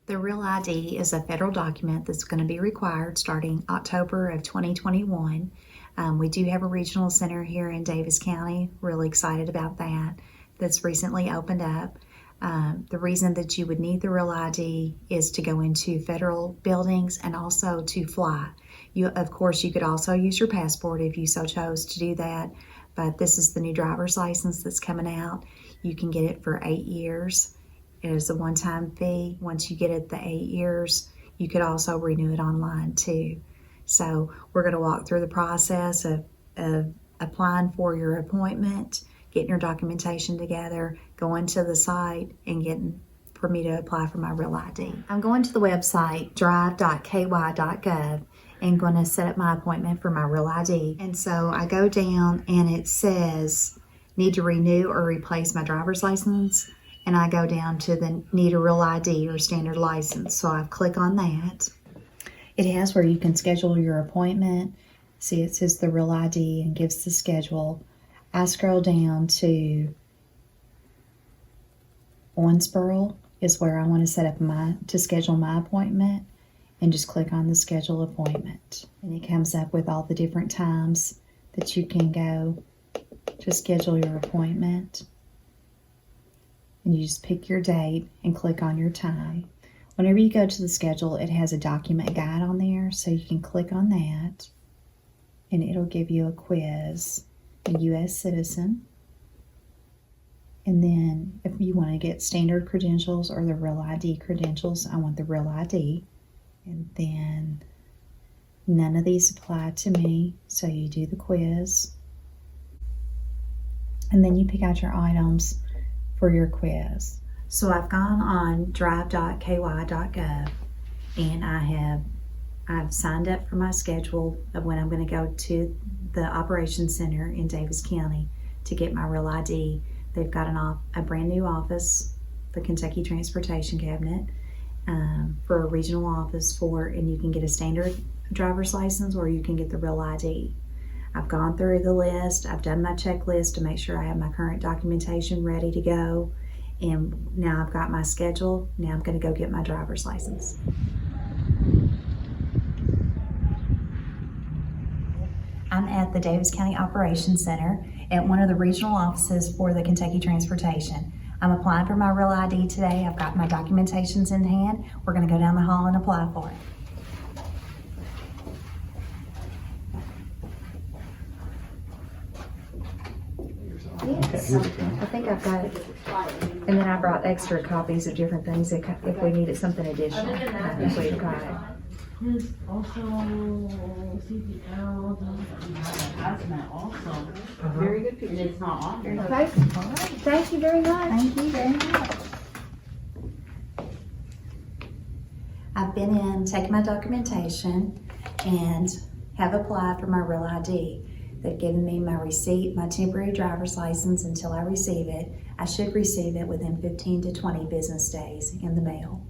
The Real ID is a federal document that's going to be required starting October of 2021. We do have a regional center here in Daviess County. Really excited about that. That's recently opened up. The reason that you would need the Real ID is to go into federal buildings and also to fly. Of course, you could also use your passport if you so chose to do that, but this is the new driver's license that's coming out. You can get it for 8 years. It is a one-time fee. Once you get it the 8 years, you could also renew it online too. So we're going to walk through the process of applying for your appointment, getting your documentation together, going to the site, and getting for me to apply for my Real ID. I'm going to the website drive.ky.gov and going to set up my appointment for my Real ID. And so I go down and it says need to renew or replace my driver's license. And I go down to the need a Real ID or standard license. So I click on that. It has where you can schedule your appointment. See, it says the Real ID and gives the schedule. I scroll down to Owensboro is where I want to set up to schedule my appointment, and just click on the schedule appointment. And it comes up with all the different times that you can go to schedule your appointment. And you just pick your date and click on your time. Whenever you go to the schedule, it has a document guide on there, so you can click on that and it'll give you a quiz, a U.S. citizen. And then if you want to get standard credentials or the Real ID credentials, I want the Real ID. And then none of these apply to me, so you do the quiz. And then you pick out your items for your quiz. So I've gone on drive.ky.gov and I've signed up for my schedule of when I'm going to go to the Operations Center in Daviess County to get my Real ID. They've got a brand new office, the Kentucky Transportation Cabinet, for a regional office and you can get a standard driver's license or you can get the Real ID. I've gone through the list. I've done my checklist to make sure I have my current documentation ready to go. And now I've got my schedule. Now I'm going to go get my driver's license. I'm at the Daviess County Operations Center at one of the regional offices for the Kentucky Transportation. I'm applying for my Real ID today. I've got my documentations in hand. We're going to go down the hall and apply for it. Yes, I think I've got it. And then I brought extra copies of different things if we needed something additional. If we've got it. There's also CPL, hazmat also. Very good picture. And it's not on there. Okay. All right. Thank you very much. Thank you very much. I've been in, taken my documentation, and have applied for my Real ID. They've given me my receipt, my temporary driver's license until I receive it. I should receive it within 15 to 20 business days in the mail.